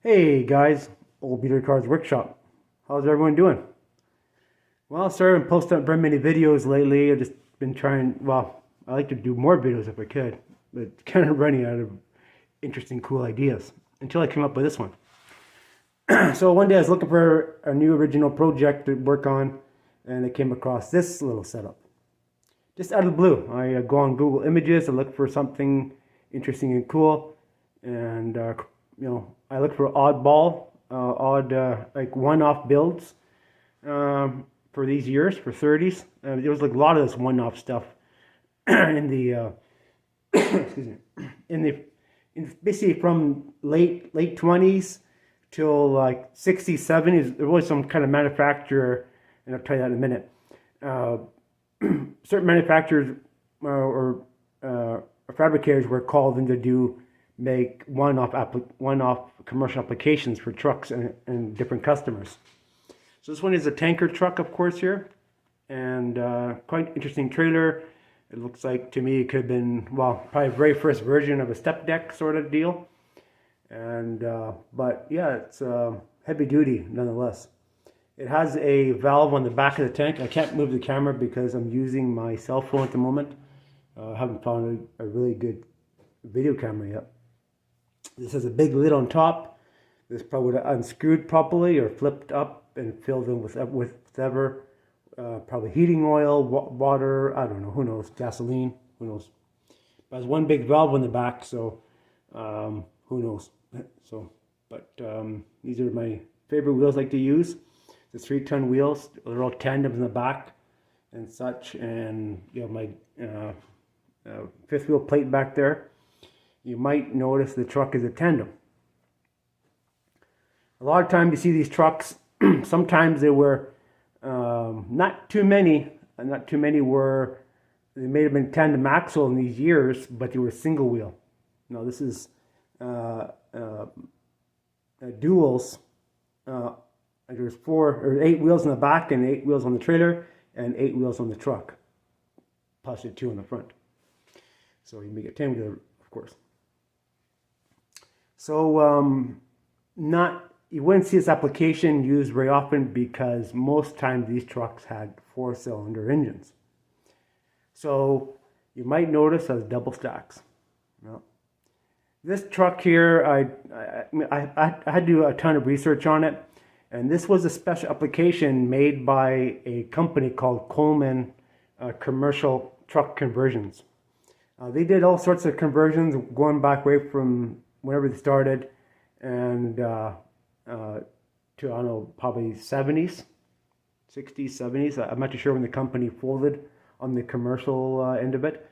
Hey guys, Old Beater Cars Workshop. How's everyone doing? Well, sorry I haven't posted up very many videos lately. I've just been trying, well, I like to do more videos if I could, but kind of running out of interesting, cool ideas until I came up with this one. So one day I was looking for a new original project to work on, and I came across this little setup. Just out of the blue, I go on Google Images, I look for something interesting and cool, and I look for oddball, like one-off builds for these years, for 30s. There was like a lot of this one-off stuff in the excuse me, basically from late 20s till like 60s, 70s. There was some kind of manufacturer, and I'll tell you that in a minute. Certain manufacturers or fabricators were called in to make one-off commercial applications for trucks and different customers. So this one is a tanker truck, of course, here, and quite interesting trailer. It looks like, to me, it could have been, well, probably the very first version of a step deck sort of deal. And but yeah, it's heavy duty nonetheless. It has a valve on the back of the tank. I can't move the camera because I'm using my cell phone at the moment. I haven't found a really good video camera yet. This has a big lid on top. This probably would have unscrewed properly or flipped up and filled in with whatever, probably heating oil, water, I don't know, who knows, gasoline, who knows. But there's one big valve on the back, so who knows. So, but these are my favorite wheels I like to use. The 3-ton wheels, they're all tandems in the back and such, and you have my fifth wheel plate back there. You might notice the truck is a tandem. A lot of times you see these trucks, sometimes they were not too many were, they may have been tandem axle in these years, but they were single wheel. Now this is duals. There's 4 or 8 wheels in the back and 8 wheels on the trailer and 8 wheels on the truck, plus the 2 on the front. So you make it 10 wheeler, of course. So you wouldn't see this application used very often because most times these trucks had 4-cylinder engines. So you might notice as double stacks. Well, this truck here, I had to do a ton of research on it, and this was a special application made by a company called Coleman Commercial Truck Conversions. They did all sorts of conversions going back way from whenever they started, and to, I don't know, probably 70s, 60s, 70s. I'm not too sure when the company folded on the commercial end of it,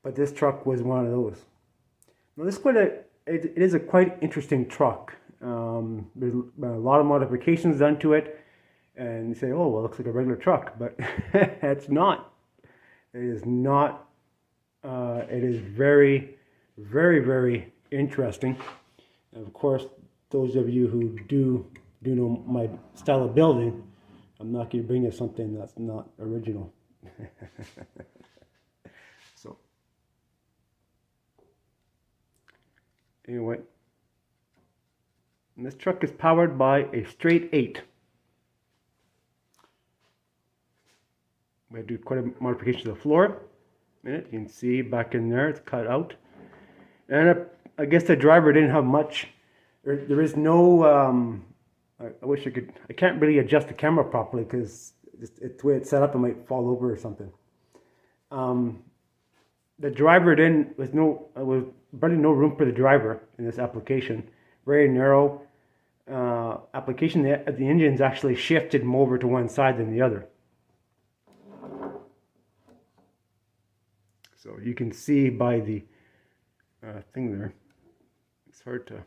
but this truck was one of those. Now this it is a quite interesting truck. There's a lot of modifications done to it, and you say, oh, well, it looks like a regular truck, but it's not. It is not. It is very, very, very interesting. And of course, those of you who do know my style of building, I'm not going to bring you something that's not original. So, anyway, and this truck is powered by a straight 8. We had to do quite a modification to the floor. You can see back in there, it's cut out. And I guess the driver didn't have much. There is no, I wish I could, I can't really adjust the camera properly because the way it's set up, it might fall over or something. The driver was barely no room for the driver in this application. Very narrow application. The engine's actually shifted more over to one side than the other. So you can see by the thing there, it's hard to.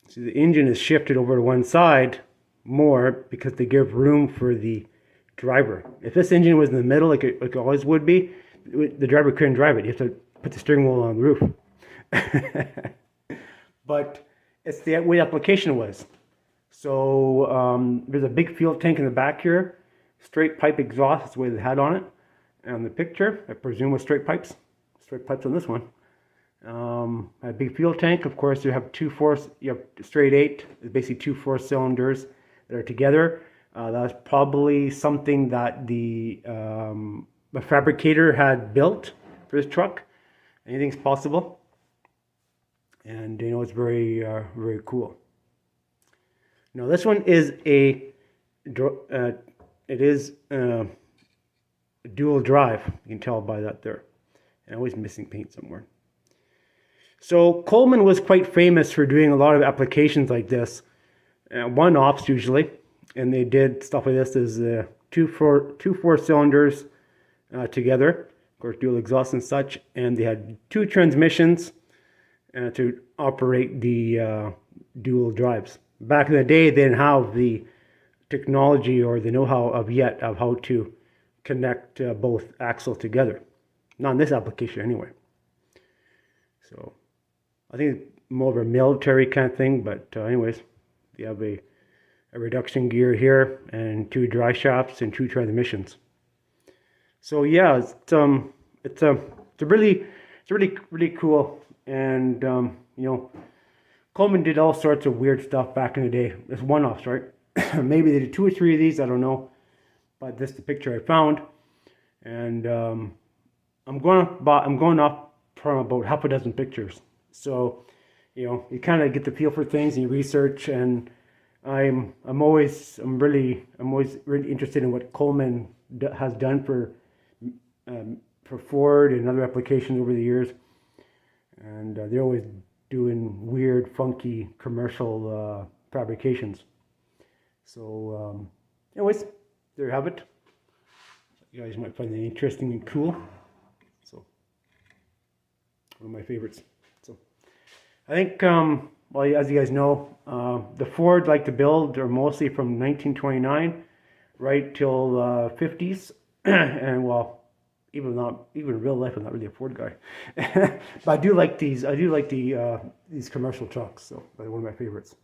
See, the engine is shifted over to one side more because they give room for the driver. If this engine was in the middle, like it always would be, the driver couldn't drive it. You have to put the steering wheel on the roof. But it's the way the application was. So there's a big fuel tank in the back here. Straight pipe exhaust is the way they had on it. And the picture, I presume, was straight pipes. straight pipes on this one. A big fuel tank, of course. You have you have straight 8, basically 2 4-cylinders that are together. That's probably something that the fabricator had built for his truck. Anything's possible, and you know, it's very very cool. Now this one is a dual drive. You can tell by that there. And always missing paint somewhere. So Coleman was quite famous for doing a lot of applications like this, one-offs usually, and they did stuff like this as 2 4-cylinders together, of course dual exhaust and such, and they had 2 transmissions to operate the dual drives. Back in the day, they didn't have the technology or the know-how of how to connect both axles together. Not in this application anyway. So I think it's more of a military kind of thing, but anyways, you have a reduction gear here and 2 dry shafts and 2 transmissions. So yeah, it's really cool, and you know, Coleman did all sorts of weird stuff back in the day. It's one-offs, right? Maybe they did 2 or 3 of these, I don't know, but this is the picture I found, and I'm going off from about half a dozen pictures. So, you know, you kind of get the feel for things and you research, and I'm always really interested in what Coleman has done for Ford and other applications over the years, and they're always doing weird, funky commercial fabrications. So, anyways, there you have it. You guys might find it interesting and cool. So, one of my favorites. So, I think, well, as you guys know, the Ford like to build are mostly from 1929 right till 50s, and well, even in real life, I'm not really a Ford guy, but I do like these. I do like these commercial trucks. So, they're one of my favorites.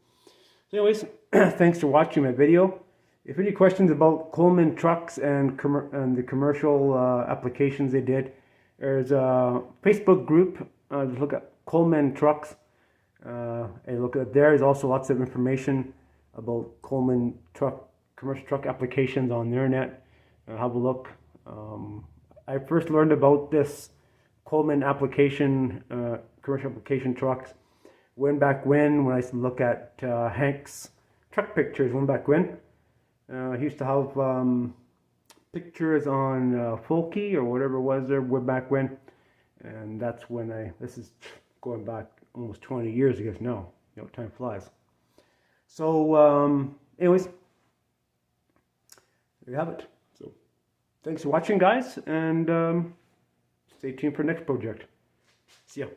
So, anyways, thanks for watching my video. If you have any questions about Coleman trucks and the commercial applications they did, there's a Facebook group. Just look at Coleman trucks, and look at there. There's also lots of information about Coleman commercial truck applications on the internet. Have a look. I first learned about this Coleman application, commercial application trucks, back when I used to look at Hank's truck pictures. Back when. He used to have pictures on Folky or whatever it was there way back when, and that's when this is going back almost 20 years, I guess now. You know, time flies. So, anyways, there you have it. So, thanks for watching, guys, and stay tuned for the next project. See ya.